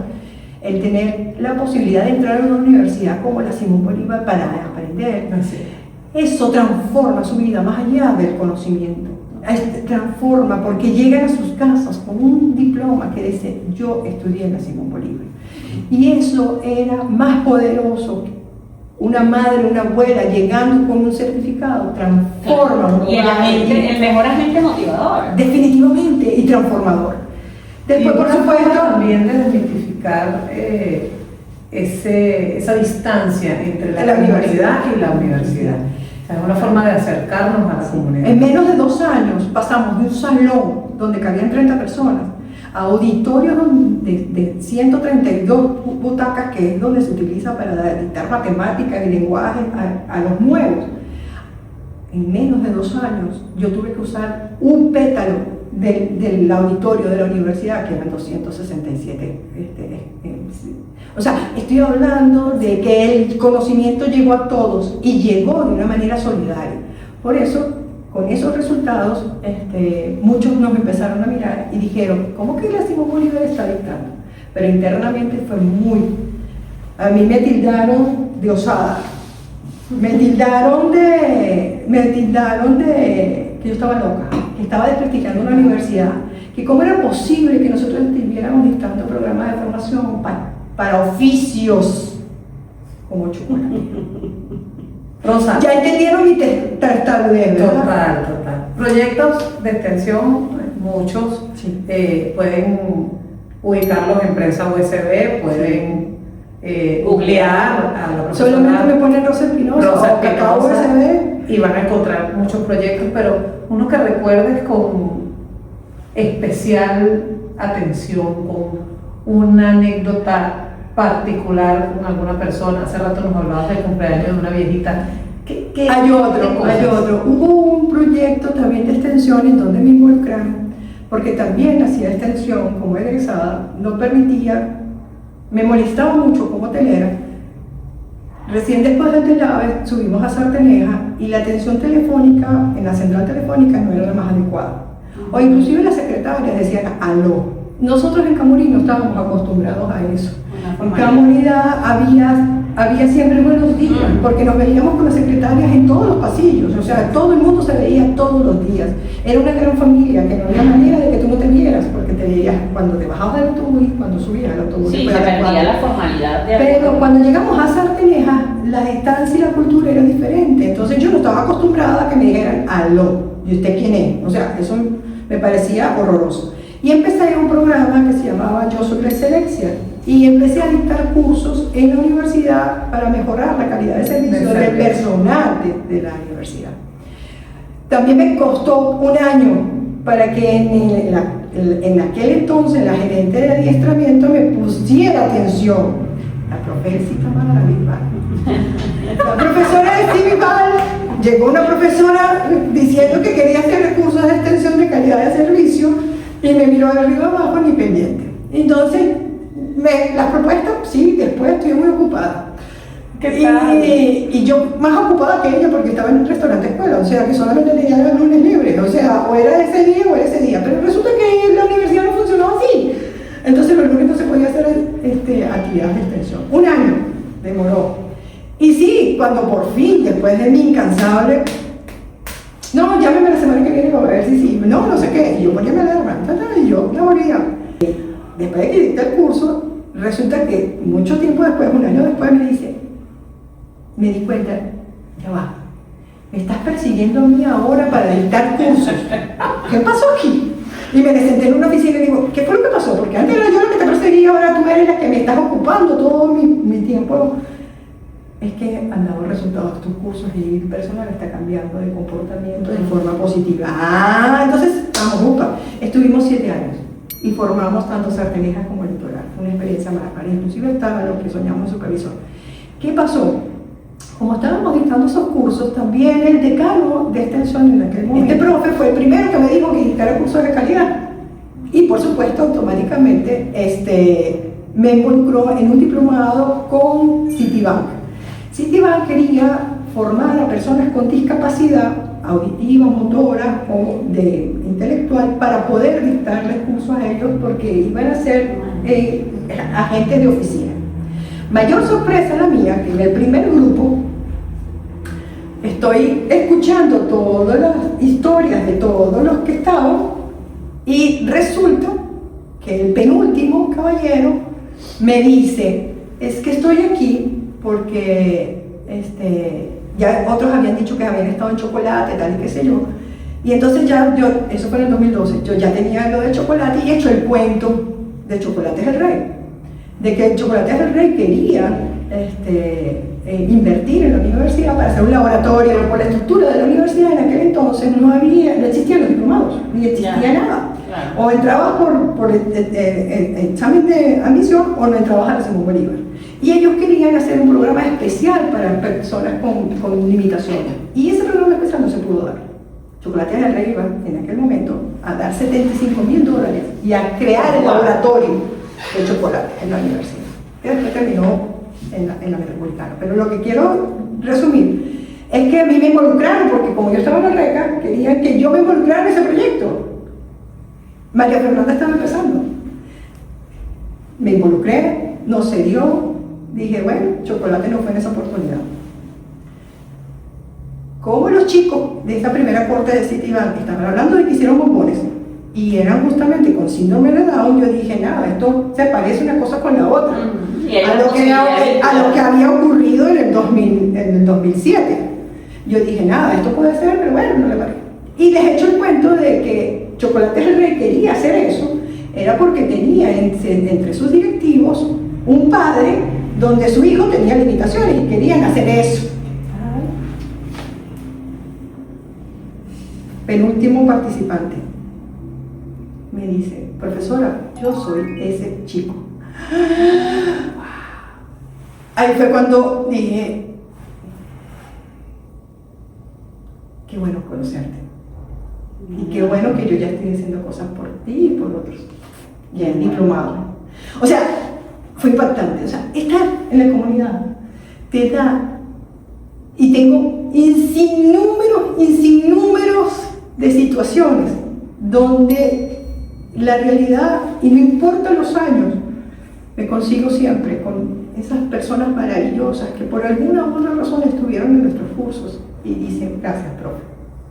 el tener la posibilidad de entrar a una universidad como la Simón Bolívar para aprender, eso transforma su vida más allá del conocimiento. Transforma porque llegan a sus casas con un diploma que dice yo estudié en la Simón Bolívar, y eso era más poderoso que una madre, una abuela llegando con un certificado. Transforma y el mejor agente motivador, definitivamente, y transformador. Después, por supuesto, también de desmitificar esa distancia entre la universidad y la universidad. O sea, es una forma de acercarnos a la comunidad. En menos de 2 años pasamos de un salón donde cabían 30 personas a auditorios de 132 butacas, que es donde se utiliza para dictar matemáticas y lenguaje a los nuevos. En menos de 2 años yo tuve que usar un pétalo del auditorio de la universidad, que eran 267. O sea, estoy hablando de que el conocimiento llegó a todos y llegó de una manera solidaria. Por eso, con esos resultados, muchos nos empezaron a mirar y dijeron, ¿cómo que la Simón Bolívar está dictando? Pero internamente fue a mí me tildaron de osada, me tildaron de que yo estaba loca, que estaba desprestigiando una universidad, que cómo era posible que nosotros estuviéramos dictando programas de formación para oficios como chocolate. Rosa, ya entendieron mi tartamudez, ¿verdad? Total. Proyectos de extensión, muchos, Sí. Pueden ubicarlos en prensa USB, pueden googlear a la profesora. Solamente me ponen Rosa Espinosa o Cacao USB y van a encontrar muchos proyectos, pero uno que recuerdes con especial atención, con una anécdota particular con alguna persona. Hace rato nos hablabas del cumpleaños de una viejita. Hay otro. Hubo un proyecto también de extensión extensiones donde me involucraron, porque también hacía extensión como egresada, no permitía, me molestaba mucho como telera. Recién después del TELAVE subimos a Sarteneja y la atención telefónica en la central telefónica no era la más adecuada. O inclusive las secretarias decían aló. Nosotros en Camurí no estábamos acostumbrados a eso. En Camurí había siempre buenos días, porque nos veíamos con las secretarias en todos los pasillos, o sea, todo el mundo se veía todos los días. Era una gran familia, que no había manera de que tú no te vieras, porque te veías cuando te bajabas del autobús y cuando subías al autobús. Sí, se perdía la formalidad de Pero cuando llegamos a Sarteneja, la estancia y la cultura era diferente, entonces yo no estaba acostumbrada a que me dijeran aló, ¿y usted quién es? O sea, eso me parecía horroroso. Y empecé un programa que se llamaba Yo Soy la Excelencia, y empecé a dictar cursos en la universidad para mejorar la calidad de servicio del personal de la universidad. También me costó un año para que en aquel entonces la gerente de adiestramiento me pusiera atención. La profesora la profesora de Civibal, llegó una profesora diciendo que quería hacer cursos de extensión de calidad de servicio y me miró de arriba abajo ni pendiente. Entonces, las propuestas, sí, después estoy muy ocupada. Y yo más ocupada que ella porque estaba en un restaurante escuela, o sea que solamente tenía los lunes libres, o sea, o era ese día o era ese día. Pero resulta que la universidad no funcionaba así. Entonces los lunes no se podía hacer actividades de extensión. Un año demoró. Y sí, cuando por fin, después de mi incansable, no, llámeme la semana que viene para ver si no sé qué, y yo ponía mi alarma, y yo la volvía. Después de que dicté el curso, resulta que mucho tiempo después, un año después, me di cuenta, ya va, me estás persiguiendo a mí ahora para dictar cursos. ¿Qué pasó aquí? Y me senté en una oficina y digo, ¿qué fue lo que pasó? Porque antes era yo la que te perseguía, ahora tú eres la que me estás ocupando todo mi tiempo. Es que han dado resultados tus cursos y el personal está cambiando de comportamiento de forma positiva. Entonces, vamos, estuvimos 7 años y formamos tanto Sarteneja como Litoral. Fue una experiencia maravillosa, inclusive estaba lo que soñamos supervisor. ¿Qué pasó? Como estábamos dictando esos cursos, también el decano de extensión en aquel momento, este profe fue el primero que me dijo que dictara cursos de calidad. Y por supuesto, automáticamente, me involucró en un diplomado con Citibank. Citibank quería formar a personas con discapacidad auditiva, motora o intelectual para poder dictarles cursos a ellos porque iban a ser agentes de oficina. Mayor sorpresa la mía, que en el primer grupo estoy escuchando todas las historias de todos los que estaban y resulta que el penúltimo caballero me dice, es que estoy aquí porque ya otros habían dicho que habían estado en chocolate, tal y qué sé yo. Y entonces eso fue en el 2012, yo ya tenía lo de chocolate y he hecho el cuento de Chocolate es el Rey. De que Chocolate es el Rey quería invertir en la universidad para hacer un laboratorio. Por la estructura de la universidad en aquel entonces no existían los diplomados, ni existía nada. Claro. O entrabas por examen de admisión o no entrabas a la Simón Bolívar. Y ellos querían hacer un programa especial para personas con limitaciones. Y ese programa especial no se pudo dar. Chocolate es el Rey iba en aquel momento a dar $75,000 y a crear el laboratorio de chocolate en la universidad, que después terminó en la Metropolitana. Pero lo que quiero resumir es que a mí me involucraron, porque como yo estaba en la RECA, querían que yo me involucrara en ese proyecto. María Fernanda estaba empezando. Me involucré, no se dio, dije, bueno, chocolate no fue en esa oportunidad. Como los chicos de esa primera corte de Citibank estaban hablando de que hicieron bombones, y eran justamente con síndrome de Down, yo dije, nada, esto se parece una cosa con la otra, a lo que había ocurrido en el 2007. Yo dije, nada, esto puede ser, pero bueno, no le parece. Y les he hecho el cuento de que Chocolate es el Rey quería hacer eso, era porque tenía entre sus directivos un padre donde su hijo tenía limitaciones y querían hacer eso. Penúltimo participante me dice, profesora, yo soy ese chico. Ahí fue cuando dije, qué bueno conocerte. Y qué bueno que yo ya estoy haciendo cosas por ti y por otros. Ya es diplomado. O sea, fue impactante. O sea, estar en la comunidad te da, y tengo innúmeros de situaciones donde la realidad, y no importa los años, me consigo siempre con esas personas maravillosas que por alguna u otra razón estuvieron en nuestros cursos y dicen gracias, profe,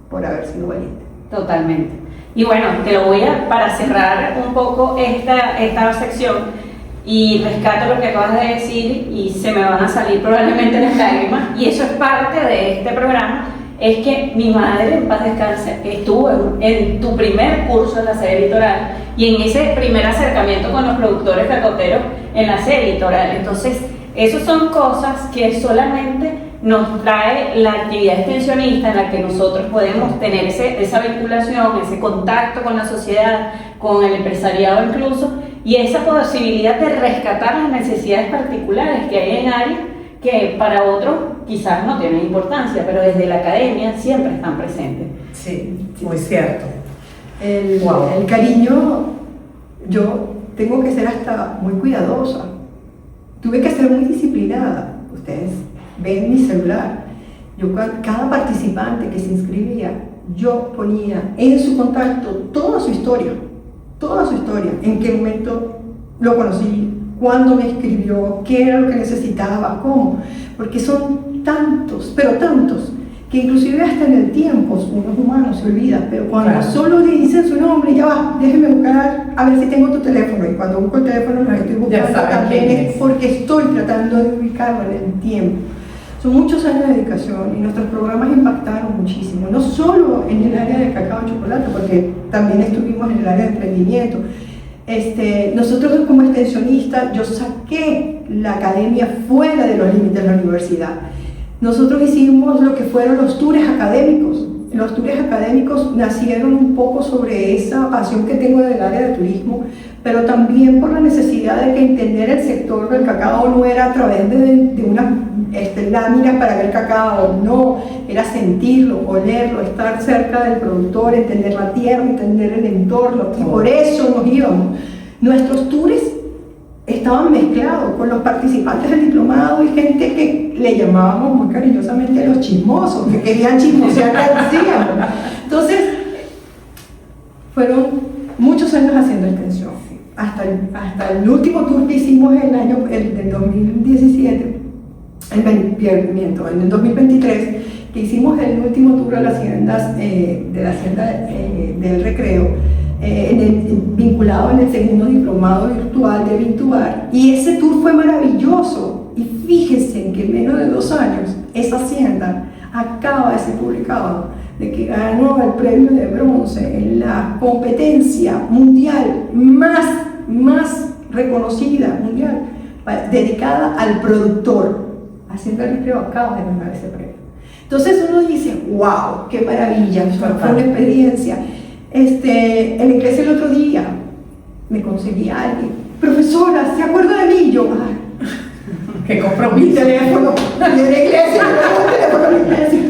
por haber sido valiente. Totalmente. Y bueno, te lo voy a, para cerrar un poco esta sección, y rescato lo que acabas de decir y se me van a salir probablemente las lágrimas, y eso es parte de este programa, es que mi madre, en paz descanse, estuvo en tu primer curso en la sede litoral y en ese primer acercamiento con los productores cacaoteros en la sede litoral. Entonces, esas son cosas que solamente nos trae la actividad extensionista, en la que nosotros podemos tener esa vinculación, ese contacto con la sociedad, con el empresariado incluso, y esa posibilidad de rescatar las necesidades particulares que hay en áreas que para otros quizás no tienen importancia, pero desde la academia siempre están presentes. Sí, muy cierto. El cariño, yo tengo que ser hasta muy cuidadosa. Tuve que ser muy disciplinada. Ustedes ven mi celular. Yo, cada participante que se inscribía, yo ponía en su contacto toda su historia, en qué momento lo conocí, cuándo me escribió, qué era lo que necesitaba, cómo, porque son tantos, pero tantos, que inclusive hasta en el tiempo unos humanos se olvidan, pero cuando solo le dicen su nombre, ya va, déjeme buscar a ver si tengo tu teléfono, y cuando busco el teléfono lo estoy buscando también es porque estoy tratando de ubicarlo en el tiempo. Son muchos años de dedicación y nuestros programas impactaron muchísimo, no solo en el área de cacao y chocolate, porque también estuvimos en el área de emprendimiento. Nosotros como extensionistas, yo saqué la academia fuera de los límites de la universidad. Nosotros hicimos lo que fueron los tours académicos. Los tours académicos nacieron un poco sobre esa pasión que tengo del área de turismo, pero también por la necesidad de que entender el sector del cacao no era a través de unas láminas para ver cacao, no, era sentirlo, olerlo, estar cerca del productor, entender la tierra, entender el entorno, y por eso nos íbamos. Nuestros tours estaban mezclados con los participantes del diplomado y gente que le llamábamos muy cariñosamente los chismosos, que querían chismosear qué hacíamos. Entonces, fueron muchos años haciendo extensión. Hasta el último tour que hicimos el del 2017, en el 2023, que hicimos el último tour a las haciendas, de la hacienda del Recreo, vinculado en el segundo diplomado virtual de Vintubar, y ese tour fue maravilloso. Y fíjense que en menos de 2 años esa hacienda acaba de ser publicado de que ganó el premio de bronce en la competencia mundial más reconocida mundial, dedicada al productor. Hacienda del Recreo acaba de ganar ese premio. Entonces uno dice, wow, qué maravilla, fue una experiencia. En la iglesia el otro día me conseguí a alguien, profesora, ¿se acuerda de mí? Yo, que compró mi teléfono de la iglesia, el teléfono de la iglesia.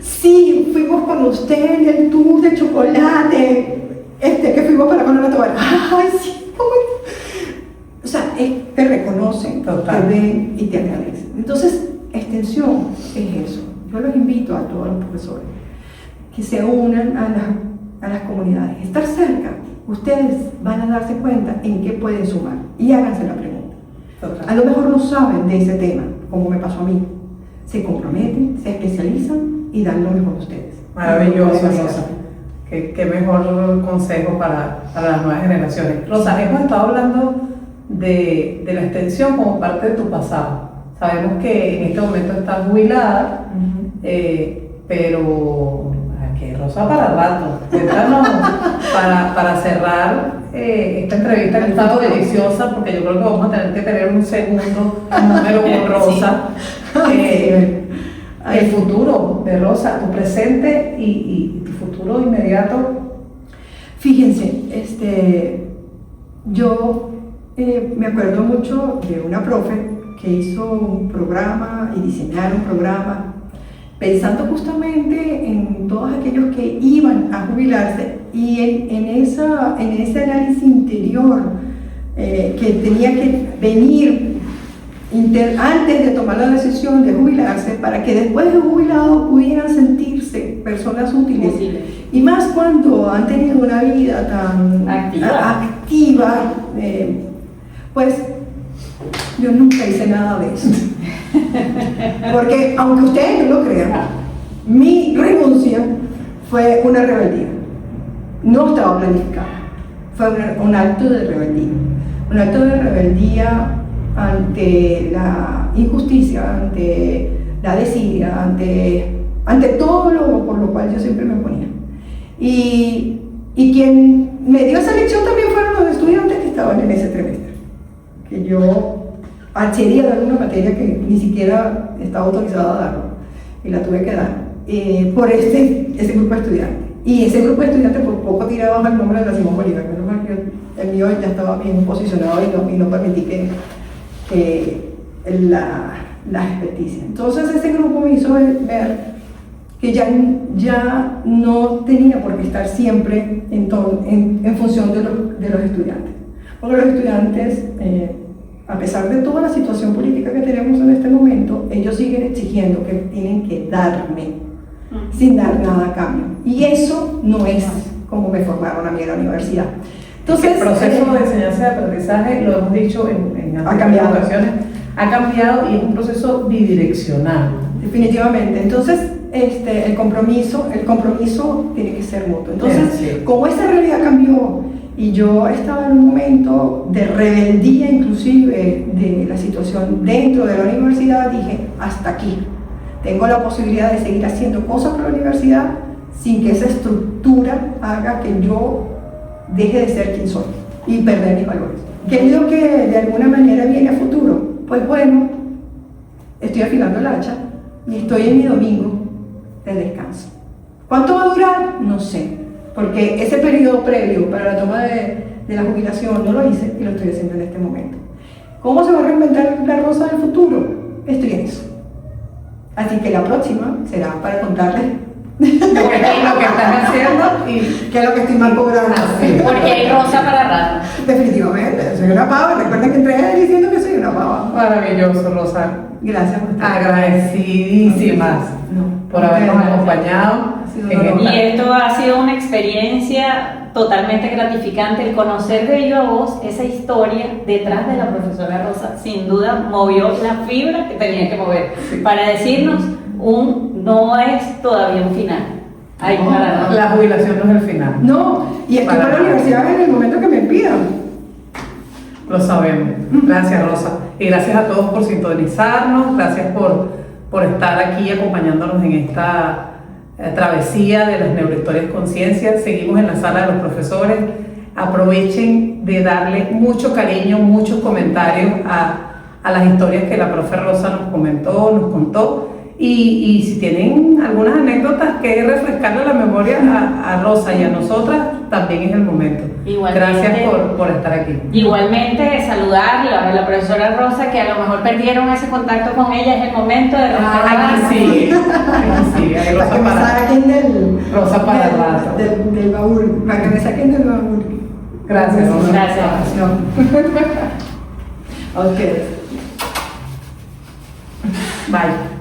Sí, fuimos con usted en el tour de chocolate, que fuimos para Colorado. Ay, sí, ¿cómo? O sea, te reconocen, te ven y te agradecen. Entonces, extensión es eso. Yo los invito a todos los profesores que se unan a las comunidades, estar cerca. Ustedes van a darse cuenta en qué pueden sumar y háganse la pregunta. A lo mejor no saben de ese tema, como me pasó a mí. Se comprometen, se especializan y dan lo mejor de ustedes. Maravilloso, Rosa. Qué mejor consejo para las nuevas generaciones. Rosa, hemos estado hablando de la extensión como parte de tu pasado. Sabemos que en este momento estás jubilada, pero que Rosa para rato. Cuéntanos, para cerrar esta entrevista que ha estado deliciosa, porque yo creo que vamos a tener que tener un segundo número con Rosa. El futuro de Rosa, tu presente y tu futuro inmediato. Fíjense, yo me acuerdo mucho de una profe que hizo un programa y diseñaron un programa pensando justamente en todos aquellos que iban a jubilarse, y en ese análisis interior que tenía que venir antes de tomar la decisión de jubilarse, para que después de jubilado pudieran sentirse personas útiles. Y más cuando han tenido una vida tan activa, pues yo nunca hice nada de eso. Porque aunque ustedes no lo crean, mi renuncia fue una rebeldía. No estaba planificada. Fue un acto de rebeldía. Un acto de rebeldía ante la injusticia, ante la desidia, ante todo lo por lo cual yo siempre me oponía. Y quien me dio esa lección también fueron los estudiantes que estaban en ese trimestre, que yo accedí a dar una materia que ni siquiera estaba autorizada a darlo, y la tuve que dar por ese grupo de estudiantes. Y ese grupo de estudiantes por poco tiraba bajo el nombre de la Simón Bolívar, menos mal que el mío ya estaba bien posicionado y no permití que la experticia. Entonces ese grupo me hizo ver que ya no tenía por qué estar siempre en función de los estudiantes. Porque los estudiantes, a pesar de toda la situación política que tenemos en este momento, ellos siguen exigiendo que tienen que darme, sin dar nada a cambio. Y eso no es como me formaron a mí en la universidad. Entonces, el proceso de enseñanza y aprendizaje, lo hemos dicho en anteriores ocasiones, ha cambiado y es un proceso bidireccional. Definitivamente. Entonces, el compromiso tiene que ser mutuo. Entonces, sí. Como esa realidad cambió y yo estaba en un momento de rebeldía inclusive de la situación dentro de la universidad, dije, hasta aquí. Tengo la posibilidad de seguir haciendo cosas para la universidad sin que esa estructura haga que yo deje de ser quien soy y perder mis valores. ¿Qué es lo que de alguna manera viene a futuro? Pues bueno, estoy afilando el hacha y estoy en mi domingo de descanso. ¿Cuánto va a durar? No sé, porque ese periodo previo para la toma de la jubilación no lo hice y lo estoy haciendo en este momento. ¿Cómo se va a reinventar la Rosa del futuro? Estoy en eso. Así que la próxima será para contarles Lo que están haciendo y qué es lo que estoy mal cobrando. Porque hay rosa para rato. Definitivamente, soy una pava. Recuerden que entré diciendo que soy una pava. maravilloso, Rosa. Gracias por estar. Agradecidísimas por habernos acompañado. Y esto ha sido una experiencia totalmente gratificante. El conocer de viva voz esa historia detrás de la profesora Rosa, sin duda movió la fibra que tenía que mover para decirnos no es todavía un final. La jubilación no es el final. No, y estoy para la universidad en el momento que me pidan. Lo sabemos. Gracias, Rosa. Y gracias a todos por sintonizarnos. Gracias por estar aquí acompañándonos en esta travesía de las neurohistorias conciencia. Seguimos en la sala de los profesores. Aprovechen de darle mucho cariño, muchos comentarios a las historias que la profe Rosa nos contó. Y si tienen algunas anécdotas que refrescarle la memoria a Rosa y a nosotras, también es el momento. Gracias por estar aquí. Igualmente, saludarla a la profesora Rosa, que a lo mejor perdieron ese contacto con ella, es el momento de Aquí sí, hay para que me saquen Rosa para el rato. Del baúl, para que me saquen del baúl. Gracias, Rosa. Gracias. Ok. Bye.